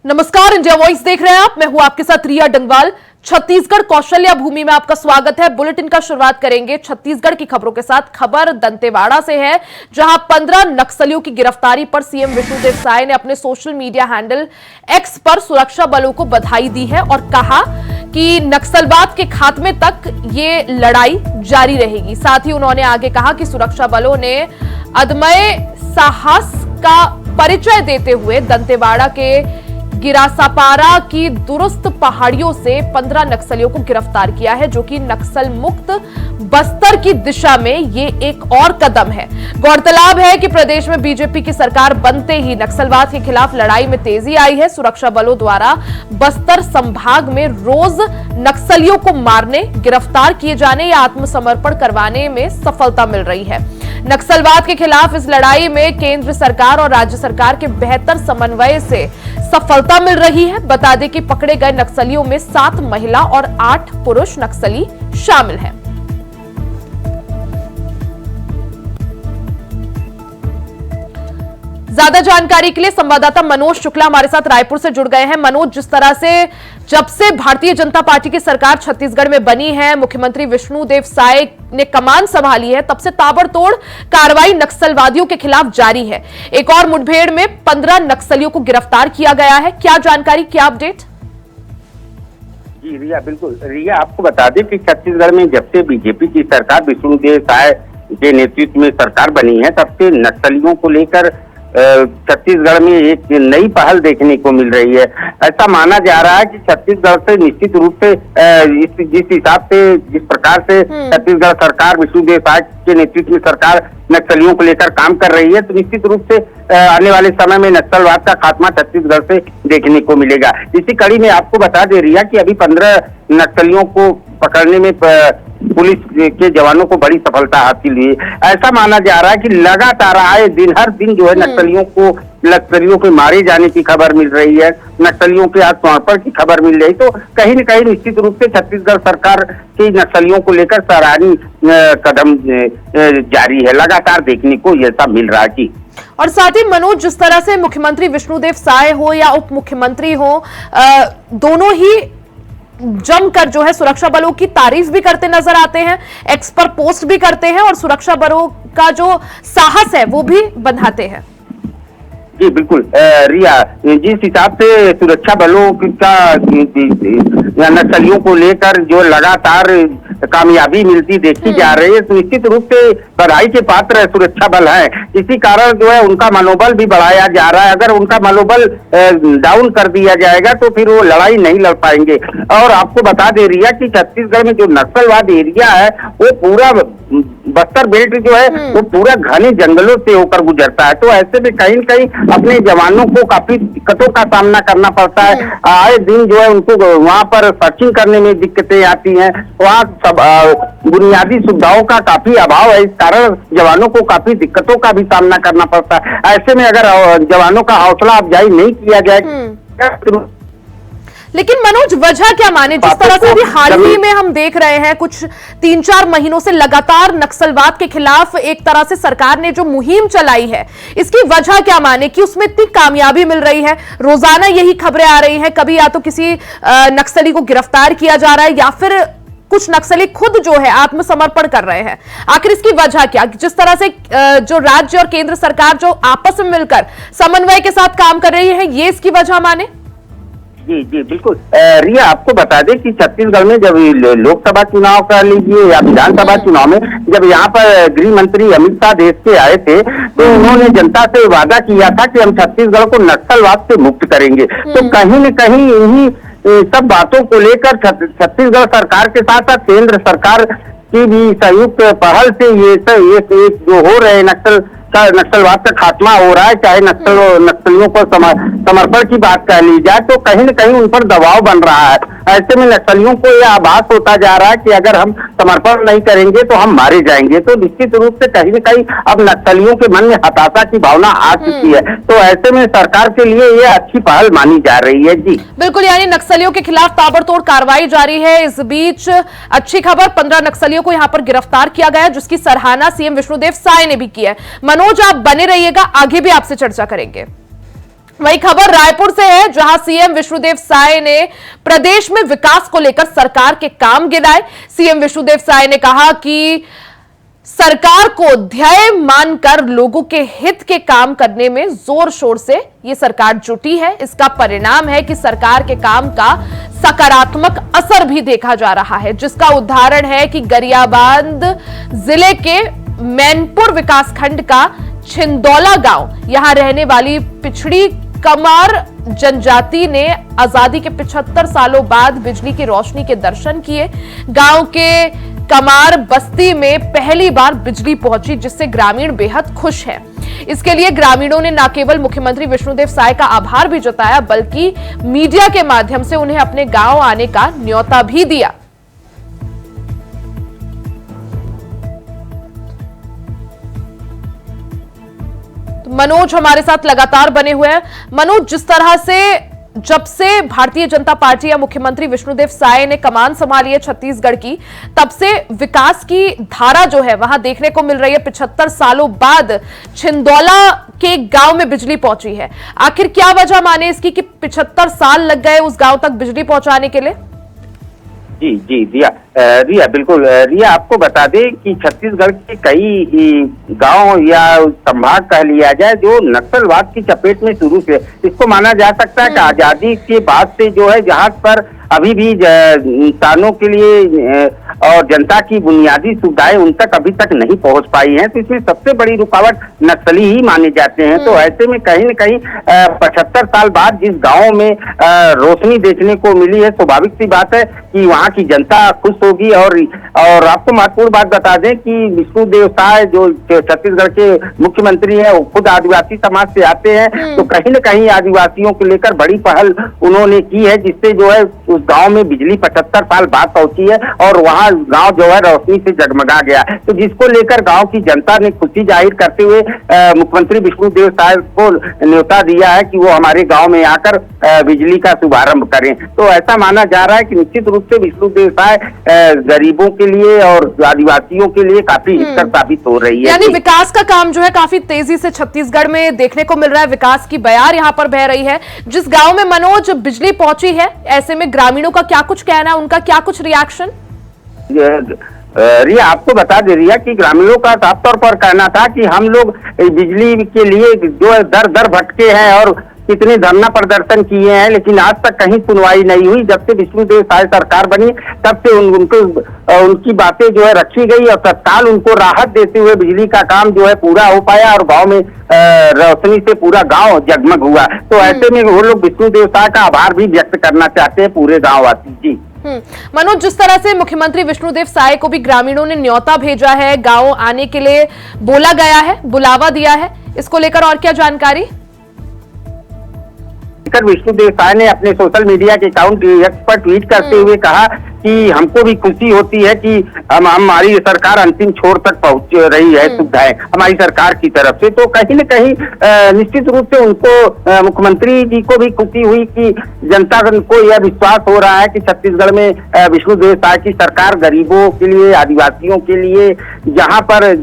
नमस्कार, India voice देख रहे हैं आप। मैं हूं आपके साथ रिया डंगवाल। छत्तीसगढ़ कौशल्या भूमि में आपका स्वागत है। बुलेटिन का शुरुआत करेंगे छत्तीसगढ़ की खबरों के साथ। खबर दंतेवाड़ा से है, जहां 15 नक्सलियों की गिरफ्तारी पर सीएम विष्णुदेव साय ने अपने सोशल मीडिया हैंडल एक्स पर सुरक्षा बलों को बधाई दी है और कहा कि नक्सलवाद के खात्मे तक ये लड़ाई जारी रहेगी। साथ ही उन्होंने आगे कहा कि सुरक्षा बलों ने अदम्य साहस का परिचय देते हुए दंतेवाड़ा के गिरासापारा की दुरुस्त पहाड़ियों से 15 नक्सलियों को गिरफ्तार किया है, जो कि नक्सल मुक्त बस्तर की दिशा में ये एक और कदम है। गौरतलब है कि प्रदेश में बीजेपी की सरकार बनते ही नक्सलवाद के खिलाफ लड़ाई में तेजी आई है। सुरक्षा बलों द्वारा बस्तर संभाग में रोज नक्सलियों को मारने, गिरफ्तार किए जाने या आत्मसमर्पण करवाने में सफलता मिल रही है। नक्सलवाद के खिलाफ इस लड़ाई में केंद्र सरकार और राज्य सरकार के बेहतर समन्वय से सफलता मिल रही है। बता दें कि पकड़े गए नक्सलियों में 7 महिला और 8 पुरुष नक्सली शामिल हैं। ज्यादा जानकारी के लिए संवाददाता मनोज शुक्ला हमारे साथ रायपुर से जुड़ गए हैं। मनोज, जिस तरह से जब से भारतीय जनता पार्टी की सरकार छत्तीसगढ़ में बनी है, मुख्यमंत्री विष्णुदेव साय ने कमान संभाली है, तब से ताबड़तोड़ कार्रवाई नक्सलवादियों के खिलाफ जारी है। एक और मुठभेड़ में 15 नक्सलियों को गिरफ्तार किया गया है। क्या जानकारी, क्या अपडेट? जी रिया, बिल्कुल रिया, आपको बता दें कि छत्तीसगढ़ में जब से बीजेपी की सरकार विष्णुदेव साय के नेतृत्व में सरकार बनी है, तब से नक्सलियों को लेकर छत्तीसगढ़ में एक नई पहल देखने को मिल रही है। ऐसा माना जा रहा है कि छत्तीसगढ़ से निश्चित रूप से जिस हिसाब से, जिस प्रकार से छत्तीसगढ़ सरकार विष्णुदेव साय के नेतृत्व में सरकार नक्सलियों को लेकर काम कर रही है, तो निश्चित रूप से आने वाले समय में नक्सलवाद का खात्मा छत्तीसगढ़ से देखने को मिलेगा। इसी कड़ी में आपको बता दे रिया कि अभी 15 नक्सलियों को पकड़ने में पुलिस के जवानों को बड़ी सफलता हासिल हुई। ऐसा माना जा रहा है कि लगातार आए दिन, हर दिन जो है नक्सलियों के मारे जाने की खबर मिल रही है, नक्सलियों के आत्मसमर्पण की खबर मिल रही। तो कहीं न कहीं निश्चित रूप से छत्तीसगढ़ सरकार की नक्सलियों को लेकर सराहनीय कदम जारी है, लगातार देखने को ऐसा मिल रहा है जी। और साथ ही मनोज, जिस तरह से मुख्यमंत्री विष्णुदेव साय हो या उप मुख्यमंत्री हो, दोनों ही जमकर जो है सुरक्षा बलों की तारीफ भी करते नजर आते हैं, एक्स पर पोस्ट भी करते हैं और सुरक्षा बलों का जो साहस है वो भी बढ़ाते हैं। जी बिल्कुल रिया, जिस हिसाब से सुरक्षा बलों का नक्सलियों को लेकर जो लगातार कामयाबी मिलती देखी जा रही है, तो निश्चित रूप से बधाई के पात्र सुरक्षा बल है। इसी कारण जो है उनका मनोबल भी बढ़ाया जा रहा है। अगर उनका मनोबल डाउन कर दिया जाएगा तो फिर वो लड़ाई नहीं लड़ पाएंगे। और आपको बता दे रिया कि छत्तीसगढ़ में जो नक्सलवाद एरिया है, वो पूरा बस्तर बेल्ट जो है वो पूरा घने जंगलों से होकर गुजरता है। तो ऐसे में कहीं न कहीं अपने जवानों को काफी दिक्कतों का सामना करना पड़ता है। आए दिन जो है उनको वहां पर सर्चिंग करने में दिक्कतें आती हैं। वहाँ सब बुनियादी सुविधाओं का काफी अभाव है, इस कारण जवानों को काफी दिक्कतों का भी सामना करना पड़ता है। ऐसे में अगर जवानों का हौसला अफजाई नहीं किया जाए, लेकिन मनोज, वजह क्या माने? जिस तरह से अभी हाल ही में हम देख रहे हैं, कुछ 3-4 महीनों से लगातार नक्सलवाद के खिलाफ एक तरह से सरकार ने जो मुहिम चलाई है, इसकी वजह क्या माने कि उसमें इतनी कामयाबी मिल रही है? रोजाना यही खबरें आ रही हैं, कभी या तो किसी नक्सली को गिरफ्तार किया जा रहा है या फिर कुछ नक्सली खुद जो है आत्मसमर्पण कर रहे हैं। आखिर इसकी वजह क्या? जिस तरह से जो राज्य और केंद्र सरकार जो आपस में मिलकर समन्वय के साथ काम कर रही है, ये इसकी वजह माने? जी जी बिल्कुल रिया, आपको बता दें कि छत्तीसगढ़ में जब लोकसभा चुनाव कर लीजिए या विधानसभा चुनाव में जब यहाँ पर गृह मंत्री अमित शाह देश के आए थे, तो उन्होंने जनता से वादा किया था कि हम छत्तीसगढ़ को नक्सलवाद से मुक्त करेंगे। तो कहीं न कहीं इन्हीं सब बातों को लेकर छत्तीसगढ़ सरकार के साथ साथ केंद्र सरकार की भी संयुक्त पहल से ये जो हो रहे नक्सलवाद का खात्मा हो रहा है, चाहे नक्सलियों को समर्पण की बात कह ली जाए, तो कहीं न कहीं उन पर दबाव बन रहा है। ऐसे में नक्सलियों को यह आभास होता जा रहा है कि अगर हम समर्पण नहीं करेंगे तो हम मारे जाएंगे। तो निश्चित रूप से कहीं न कहीं अब नक्सलियों के मन में हताशा की भावना आ चुकी है। तो ऐसे में सरकार के लिए यह अच्छी पहल मानी जा रही है। जी बिल्कुल, यानी नक्सलियों के खिलाफ ताबड़तोड़ कार्रवाई जारी है। इस बीच अच्छी खबर, 15 नक्सलियों को यहां पर गिरफ्तार किया गया, जिसकी सराहना सीएम विष्णुदेव साय ने भी की है। मनोज, आप बने रहिएगा, आगे भी आपसे चर्चा करेंगे। वही खबर रायपुर से है, जहां सीएम विष्णुदेव साय ने प्रदेश में विकास को लेकर सरकार के काम गिनाए। सीएम विष्णुदेव साय ने कहा कि सरकार को ध्येय मानकर लोगों के हित के काम करने में जोर शोर से ये सरकार जुटी है। इसका परिणाम है कि सरकार के काम का सकारात्मक असर भी देखा जा रहा है, जिसका उदाहरण है कि गरियाबंद जिले के मैनपुर विकासखंड का छिंदौला गांव, यहां रहने वाली पिछड़ी कमार जनजाति ने आजादी के 75 सालों बाद बिजली की रोशनी के दर्शन किए। गांव के कमार बस्ती में पहली बार बिजली पहुंची, जिससे ग्रामीण बेहद खुश हैं। इसके लिए ग्रामीणों ने न केवल मुख्यमंत्री विष्णुदेव साय का आभार भी जताया, बल्कि मीडिया के माध्यम से उन्हें अपने गांव आने का न्योता भी दिया। मनोज हमारे साथ लगातार बने हुए हैं। मनोज, जिस तरह से जब से भारतीय जनता पार्टी या मुख्यमंत्री विष्णुदेव साय ने कमान संभाली है छत्तीसगढ़ की, तब से विकास की धारा जो है वहां देखने को मिल रही है। 75 सालों बाद छिंदौला के गांव में बिजली पहुंची है। आखिर क्या वजह माने इसकी कि 75 साल लग गए उस गांव तक बिजली पहुंचाने के लिए? जी जी रिया बिल्कुल। रिया, आपको बता दें कि छत्तीसगढ़ के कई गांव या संभाग कह लिया जाए जो नक्सलवाद की चपेट में शुरू से, इसको माना जा सकता है कि आजादी के बाद से जो है जहां पर अभी भी इंसानों के लिए और जनता की बुनियादी सुविधाएं उन तक अभी तक नहीं पहुंच पाई हैं, तो इसमें सबसे बड़ी रुकावट नक्सली ही माने जाते हैं। तो ऐसे में कहीं न कहीं 75 साल बाद जिस गांव में रोशनी देखने को मिली है, स्वाभाविक सी बात है कि वहां की जनता खुश होगी। और आपको महत्वपूर्ण बात बता दें कि विष्णुदेव साय जो छत्तीसगढ़ के मुख्यमंत्री हैं, वो खुद आदिवासी समाज से आते हैं, तो कहीं न कहीं आदिवासियों को लेकर बड़ी पहल उन्होंने की है, जिससे जो है उस गांव में बिजली 75 साल बाद पहुंची है और वहां गांव जो है रोशनी से जगमगा गया। तो जिसको लेकर गांव की जनता ने खुशी जाहिर करते हुए मुख्यमंत्री विष्णुदेव साय को न्योता दिया है कि वो हमारे गांव में आकर बिजली का शुभारंभ करें। तो ऐसा माना जा रहा है कि निश्चित रूप से विष्णुदेव साय गरीबों के लिए और आदिवासियों के लिए काफी हितकर साबित हो रही है। यानी विकास का काम जो है काफी तेजी से छत्तीसगढ़ में देखने को मिल रहा है। विकास की बयार यहाँ पर बह रही है। जिस गांव में मनोज बिजली पहुंची है, ऐसे में ग्रामीणों का क्या कुछ कहना है, उनका क्या कुछ रिएक्शन? रिया, आपको बता दे रिया कि ग्रामीणों का साफ तौर पर कहना था कि हम लोग बिजली के लिए जो है दर दर भटके हैं और कितने धरना प्रदर्शन किए हैं, लेकिन आज तक कहीं सुनवाई नहीं हुई। जब से विष्णुदेव साय सरकार बनी तब से उनकी बातें जो है रखी गई और तत्काल उनको राहत देते हुए बिजली का काम जो है पूरा हो पाया और गांव में रोशनी से पूरा गांव जगमग हुआ। तो ऐसे में वो लोग विष्णुदेव साय का आभार भी व्यक्त करना चाहते हैं, पूरे गाँव वासी। जी मनोज, जिस तरह से मुख्यमंत्री विष्णुदेव साय को भी ग्रामीणों ने न्योता भेजा है, गांव आने के लिए बोला गया है, बुलावा दिया है, इसको लेकर और क्या जानकारी? विष्णुदेव साय ने अपने सोशल मीडिया के अकाउंट एक्स पर ट्वीट करते हुए कहा कि हमको भी खुशी होती है कि हमारी सरकार अंतिम छोर तक पहुंच रही है सुविधाएं हमारी सरकार की तरफ से। तो कहीं न कहीं निश्चित रूप से उनको मुख्यमंत्री जी को भी खुशी हुई कि जनता को यह विश्वास हो रहा है कि छत्तीसगढ़ में विष्णुदेव साय की सरकार गरीबों के लिए, आदिवासियों के लिए, जहां पर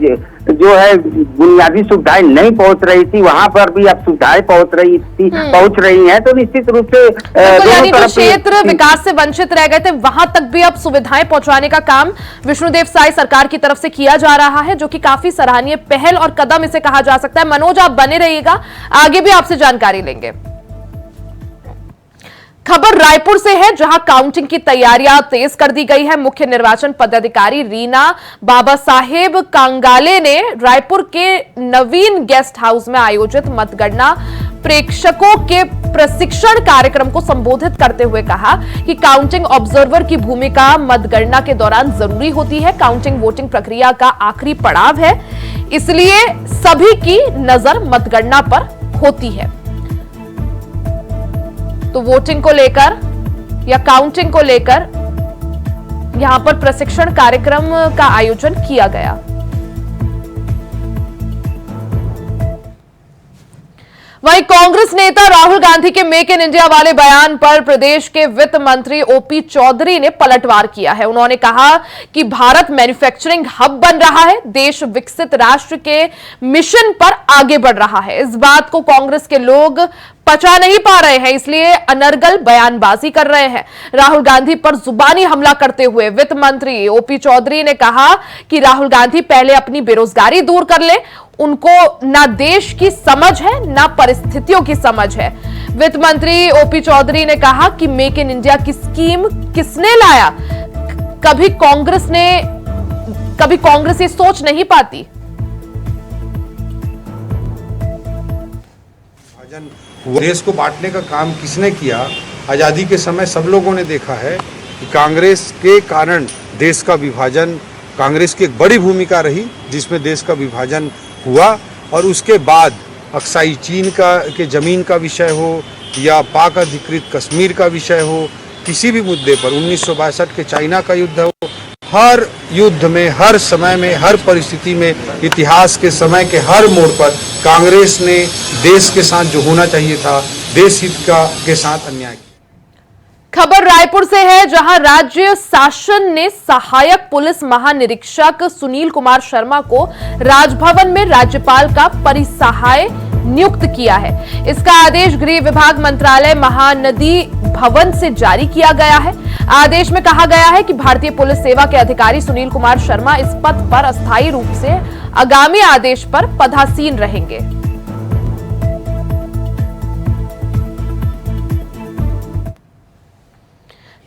जो है बुनियादी सुविधाएं नहीं पहुंच रही थी वहां पर भी अब सुविधाएं पहुंच रही हैं। तो निश्चित रूप से यानी जो क्षेत्र विकास से वंचित रह गए थे वहां तक भी अब सुविधाएं पहुंचाने का काम विष्णुदेव साय सरकार की तरफ से किया जा रहा है, जो कि काफी सराहनीय पहल और कदम इसे कहा जा सकता है। मनोज, आप बने रहिएगा, आगे भी आपसे जानकारी लेंगे। खबर रायपुर से है, जहां काउंटिंग की तैयारियां तेज कर दी गई है। मुख्य निर्वाचन पदाधिकारी रीना बाबा साहेब कांगाले ने रायपुर के नवीन गेस्ट हाउस में आयोजित मतगणना प्रेक्षकों के प्रशिक्षण कार्यक्रम को संबोधित करते हुए कहा कि काउंटिंग ऑब्जर्वर की भूमिका मतगणना के दौरान जरूरी होती है। काउंटिंग वोटिंग प्रक्रिया का आखिरी पड़ाव है, इसलिए सभी की नजर मतगणना पर होती है। तो वोटिंग को लेकर या काउंटिंग को लेकर यहां पर प्रशिक्षण कार्यक्रम का आयोजन किया गया। वहीं कांग्रेस नेता राहुल गांधी के मेक इन इंडिया वाले बयान पर प्रदेश के वित्त मंत्री ओपी चौधरी ने पलटवार किया है। उन्होंने कहा कि भारत मैन्युफैक्चरिंग हब बन रहा है, देश विकसित राष्ट्र के मिशन पर आगे बढ़ रहा है। इस बात को कांग्रेस के लोग पचा नहीं पा रहे हैं, इसलिए अनर्गल बयानबाजी कर रहे हैं। राहुल गांधी पर जुबानी हमला करते हुए वित्त मंत्री ओपी चौधरी ने कहा कि राहुल गांधी पहले अपनी बेरोजगारी दूर कर ले, उनको ना देश की समझ है ना परिस्थितियों की समझ है। वित्त मंत्री ओपी चौधरी ने कहा कि मेक इन इंडिया की स्कीम किसने लाया, कभी कांग्रेस ये सोच नहीं पाती। देश को बांटने का काम किसने किया? आज़ादी के समय सब लोगों ने देखा है कि कांग्रेस के कारण देश का विभाजन, कांग्रेस की एक बड़ी भूमिका रही जिसमें देश का विभाजन हुआ। और उसके बाद अक्साई चीन के ज़मीन का विषय हो या पाक अधिकृत कश्मीर का विषय हो, किसी भी मुद्दे पर 1962 के चाइना का युद्ध हो, हर युद्ध में, हर समय में, हर परिस्थिति में, इतिहास के समय के हर मोड़ पर कांग्रेस ने देश के साथ जो होना चाहिए था, देश हित के साथ अन्याय किया। खबर रायपुर से है, जहां राज्य शासन ने सहायक पुलिस महानिरीक्षक सुनील कुमार शर्मा को राजभवन में राज्यपाल का परिसहाय नियुक्त किया है। इसका आदेश गृह विभाग मंत्रालय महानदी भवन से जारी किया गया है। आदेश में कहा गया है कि भारतीय पुलिस सेवा के अधिकारी सुनील कुमार शर्मा इस पद पर अस्थायी रूप से आगामी आदेश पर पदासीन रहेंगे।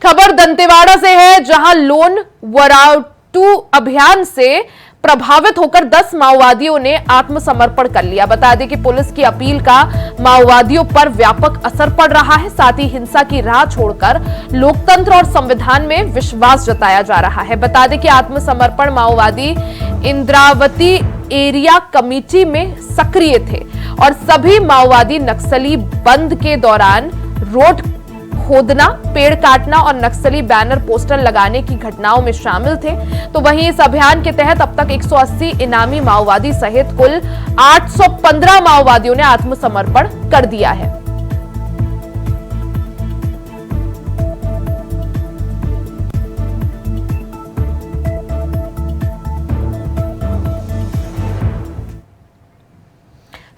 खबर दंतेवाड़ा से है, जहां लोन वराटू अभियान से प्रभावित होकर 10 माओवादियों ने आत्मसमर्पण कर लिया। बता दें कि पुलिस की अपील का माओवादियों पर व्यापक असर पड़ रहा है। साथ ही हिंसा की राह छोड़कर लोकतंत्र और संविधान में विश्वास जताया जा रहा है। बता दें कि आत्मसमर्पण माओवादी इंद्रावती एरिया कमेटी में सक्रिय थे और सभी माओवादी नक्सली बंद के दौरान रोड खोदना, पेड़ काटना और नक्सली बैनर पोस्टर लगाने की घटनाओं में शामिल थे। तो वहीं इस अभियान के तहत अब तक 180 इनामी माओवादी सहित कुल 815 माओवादियों ने आत्मसमर्पण कर दिया है।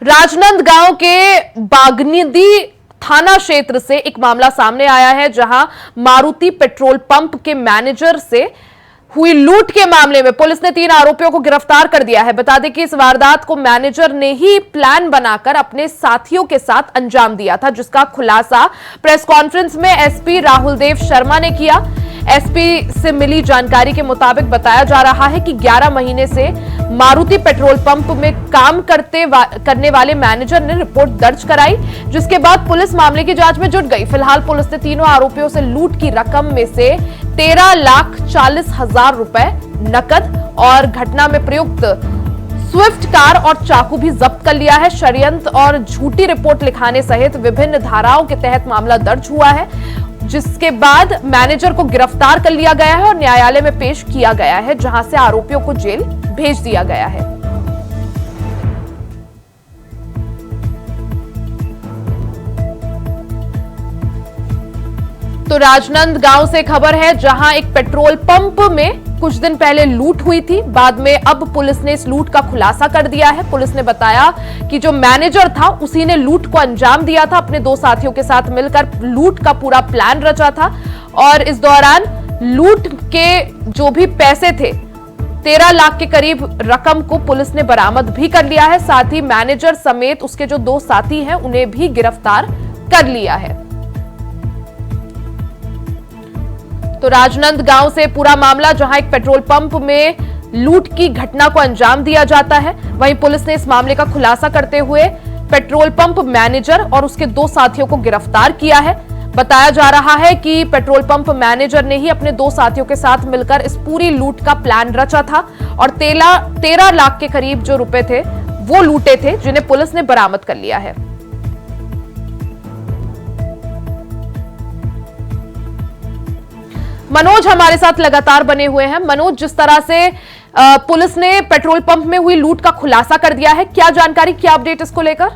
राजनांदगांव के बागनिदी थाना क्षेत्र से एक मामला सामने आया है, जहां मारुति पेट्रोल पंप के मैनेजर से हुई लूट के मामले में पुलिस ने 3 आरोपियों को गिरफ्तार कर दिया है। बता दें कि इस वारदात को मैनेजर ने ही प्लान बनाकर अपने साथियों के साथ अंजाम दिया था, जिसका खुलासा प्रेस कॉन्फ्रेंस में एसपी राहुल देव शर्मा ने किया। एसपी से मिली जानकारी के मुताबिक बताया जा रहा है कि 11 महीने से मारुति पेट्रोल पंप में काम करने वाले मैनेजर ने रिपोर्ट दर्ज कराई, जिसके बाद पुलिस मामले की जांच में जुट गई। फिलहाल पुलिस ने तीनों आरोपियों से लूट की रकम में से 13,40,000 रुपए नकद और घटना में प्रयुक्त स्विफ्ट कार और चाकू भी जब्त कर लिया है। षड्यंत्र और झूठी रिपोर्ट लिखाने सहित विभिन्न धाराओं के तहत मामला दर्ज हुआ है, जिसके बाद मैनेजर को गिरफ्तार कर लिया गया है और न्यायालय में पेश किया गया है, जहां से आरोपियों को जेल भेज दिया गया है। तो राजनांदगांव से खबर है, जहां एक पेट्रोल पंप में कुछ दिन पहले लूट हुई थी। बाद में अब पुलिस ने इस लूट का खुलासा कर दिया है। पुलिस ने बताया कि जो मैनेजर था उसी ने लूट को अंजाम दिया था, अपने 2 साथियों के साथ मिलकर लूट का पूरा प्लान रचा था और इस दौरान लूट के जो भी पैसे थे 13 लाख के करीब रकम को पुलिस ने बरामद भी कर लिया है। साथ ही मैनेजर समेत उसके जो 2 साथी हैं उन्हें भी गिरफ्तार कर लिया है। तो राजनांदगांव से पूरा मामला, जहां एक पेट्रोल पंप में लूट की घटना को अंजाम दिया जाता है, वहीं पुलिस ने इस मामले का खुलासा करते हुए पेट्रोल पंप मैनेजर और उसके 2 साथियों को गिरफ्तार किया है। बताया जा रहा है कि पेट्रोल पंप मैनेजर ने ही अपने 2 साथियों के साथ मिलकर इस पूरी लूट का प्लान रचा था और 13 लाख के करीब जो रुपए थे वो लूटे थे, जिन्हें पुलिस ने बरामद कर लिया है। मनोज हमारे साथ लगातार बने हुए हैं। मनोज, जिस तरह से पुलिस ने पेट्रोल पंप में हुई लूट का खुलासा कर दिया है, क्या जानकारी, क्या अपडेट इसको लेकर?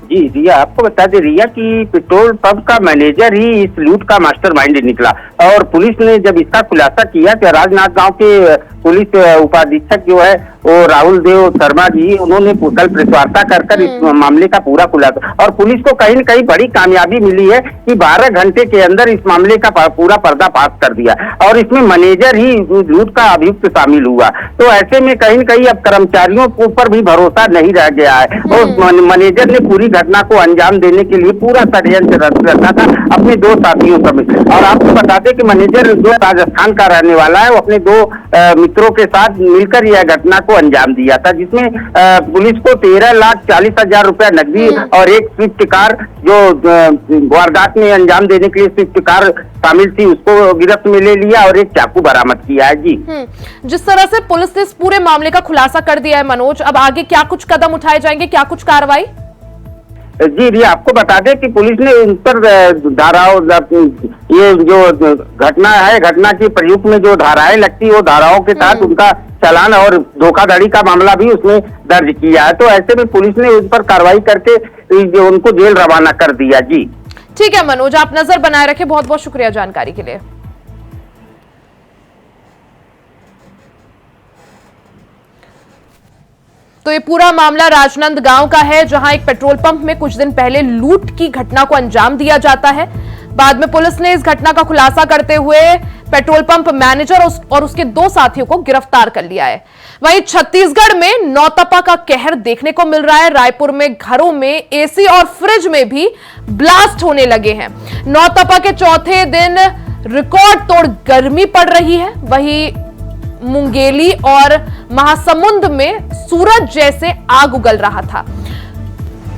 जी रिया, आपको बता दें रिया कि पेट्रोल पंप का मैनेजर ही इस लूट का मास्टरमाइंड निकला और पुलिस ने जब इसका खुलासा किया तो राजनांदगांव के पुलिस उपाधीक्षक जो है वो राहुल देव शर्मा जी, उन्होंने कल प्रेस वार्ता कर इस मामले का पूरा खुलासा, और पुलिस को कहीं न कहीं बड़ी कामयाबी मिली है कि 12 घंटे के अंदर इस मामले का पूरा पर्दाफाश कर दिया, और इसमें मैनेजर ही लूट का अभियुक्त शामिल हुआ। तो ऐसे में कहीं न कहीं अब कर्मचारियों के ऊपर भी भरोसा नहीं रह गया है, और मैनेजर ने पूरी घटना को अंजाम देने के लिए पूरा षड्यंत्र रचा था अपने 2 साथियों समेत। और आपको बता दें कि मैनेजर जो राजस्थान का रहने वाला है, वो अपने 2 मित्रों के साथ मिलकर यह घटना को अंजाम दिया था, जिसमें पुलिस को 13,40,000 रुपया नकदी और एक स्विफ्ट कार, जो वारदात में अंजाम देने के लिए स्विफ्ट कार शामिल थी, उसको गिरफ्त में ले लिया और एक चाकू बरामद किया है। जी, जिस तरह से पुलिस ने इस पूरे मामले का खुलासा कर दिया है मनोज, अब आगे क्या कुछ कदम उठाए जाएंगे, क्या कुछ कार्रवाई? जी रिया, आपको बता दें कि पुलिस ने उन पर धाराओं, ये जो घटना है, घटना की प्रयुक्त में जो धाराएं लगती है, वो धाराओं के तहत उनका चालान और धोखाधड़ी का मामला भी उसमें दर्ज किया है। तो ऐसे में पुलिस ने उन पर कार्रवाई करके उनको जेल रवाना कर दिया। जी ठीक है मनोज, आप नजर बनाए रखें, बहुत बहुत शुक्रिया जानकारी के लिए। तो ये पूरा मामला राजनंदगांव का है, जहां एक पेट्रोल पंप में कुछ दिन पहले लूट की घटना को अंजाम दिया जाता है। बाद में पुलिस ने इस घटना का खुलासा करते हुए पेट्रोल पंप मैनेजर और उसके 2 साथियों को गिरफ्तार कर लिया है। वहीं छत्तीसगढ़ में नौतपा का कहर देखने को मिल रहा है। रायपुर में घरों में एसी और फ्रिज में भी ब्लास्ट होने लगे हैं। नौतपा के चौथे दिन रिकॉर्ड तोड़ गर्मी पड़ रही है। वहीं मुंगेली और महासमुंद में सूरज जैसे आग उगल रहा था।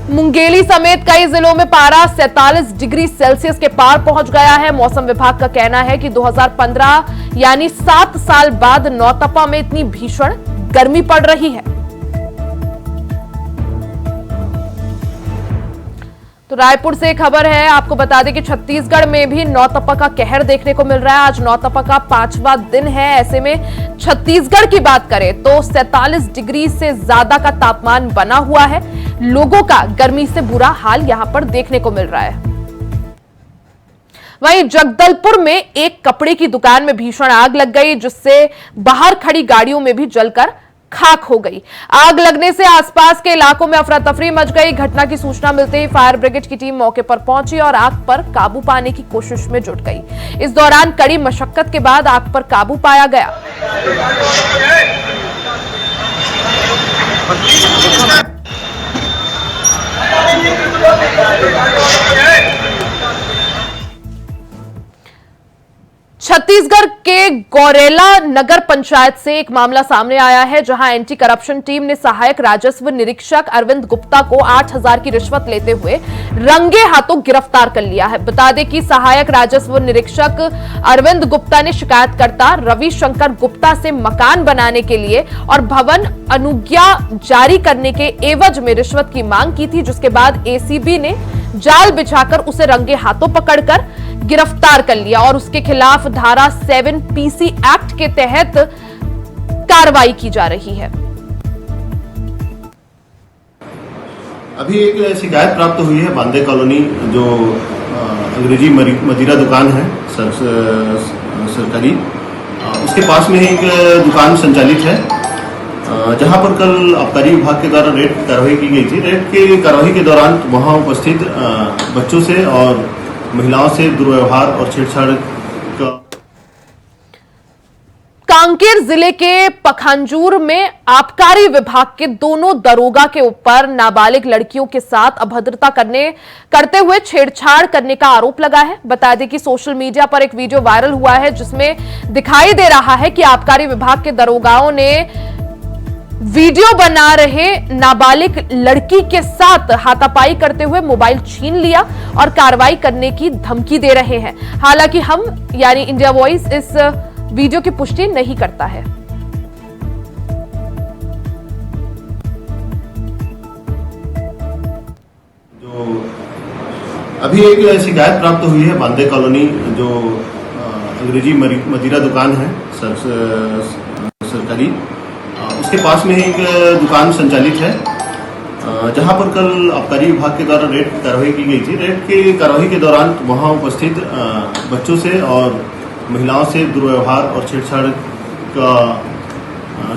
मुंगेली समेत कई जिलों में पारा 47 डिग्री सेल्सियस के पार पहुंच गया है। मौसम विभाग का कहना है कि 2015 यानी 7 साल बाद नौतपा में इतनी भीषण गर्मी पड़ रही है। तो रायपुर से खबर है, आपको बता दें कि छत्तीसगढ़ में भी नौतपा का कहर देखने को मिल रहा है। आज नौतपा का 5वां दिन है। ऐसे में छत्तीसगढ़ की बात करें तो 47 डिग्री से ज्यादा का तापमान बना हुआ है। लोगों का गर्मी से बुरा हाल यहां पर देखने को मिल रहा है। वहीं जगदलपुर में एक कपड़े की दुकान में भीषण आग लग गई, जिससे बाहर खड़ी गाड़ियों में भी जलकर खाक हो गई। आग लगने से आसपास के इलाकों में अफरा तफरी मच गई। घटना की सूचना मिलते ही फायर ब्रिगेड की टीम मौके पर पहुंची और आग पर काबू पाने की कोशिश में जुट गई। इस दौरान कड़ी मशक्कत के बाद आग पर काबू पाया गया। छत्तीसगढ़ के गौरेला नगर पंचायत से एक मामला सामने आया है, जहां एंटी करप्शन टीम ने सहायक राजस्व निरीक्षक अरविंद गुप्ता को 8,000 की रिश्वत लेते हुए रंगे हाथों गिरफ्तार कर लिया है। बता दें कि सहायक राजस्व निरीक्षक अरविंद गुप्ता ने शिकायतकर्ता रविशंकर गुप्ता से मकान बनाने के लिए और भवन अनुज्ञा जारी करने के एवज में रिश्वत की मांग की थी, जिसके बाद एसीबी ने जाल बिछाकर उसे रंगे हाथों पकड़कर गिरफ्तार कर लिया और उसके खिलाफ धारा 7 पीसी एक्ट के तहत कार्रवाई की जा रही है। अभी एक शिकायत प्राप्त हुई है बांदे कॉलोनी, जो अंग्रेजी मदिरा दुकान है सरकारी, उसके पास में एक दुकान संचालित है, जहां पर कल आबकारी विभाग के द्वारा रेड कार्रवाई की गई थी। रेड की कार्रवाई के दौरान वहां उपस्थित बच्चों से और महिलाओं से दुर्व्यवहार और छेड़छाड़ का। कांकेर जिले के पखांजूर में आबकारी विभाग के दोनों दरोगा के ऊपर नाबालिग लड़कियों के साथ अभद्रता करते हुए छेड़छाड़ करने का आरोप लगा है। बता दें कि सोशल मीडिया पर एक वीडियो वायरल हुआ है, जिसमें दिखाई दे रहा है कि आबकारी विभाग के दरोगाओं ने वीडियो बना रहे नाबालिग लड़की के साथ हाथापाई करते हुए मोबाइल छीन लिया और कार्रवाई करने की धमकी दे रहे हैं। हालांकि हम यानी इंडिया वॉइस इस वीडियो की पुष्टि नहीं करता है। जो अभी एक शिकायत प्राप्त हुई है बांदे कॉलोनी, जो अंग्रेजी मदिरा दुकान है सरकारी, उसके पास में एक दुकान संचालित है, जहां पर कल आबकारी विभाग के द्वारा रेड कार्रवाई की गई थी। रेड की कार्रवाई के दौरान वहां उपस्थित बच्चों से और महिलाओं से दुर्व्यवहार और छेड़छाड़ का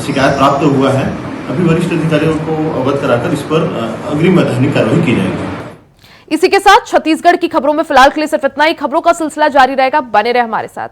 शिकायत प्राप्त हुआ है। अभी वरिष्ठ अधिकारियों को अवगत कराकर इस पर अग्रिम वैधानिक कार्रवाई की जाएगी। इसी के साथ छत्तीसगढ़ की खबरों में फिलहाल के लिए सिर्फ इतना ही। खबरों का सिलसिला जारी रहेगा, बने रहे हमारे साथ।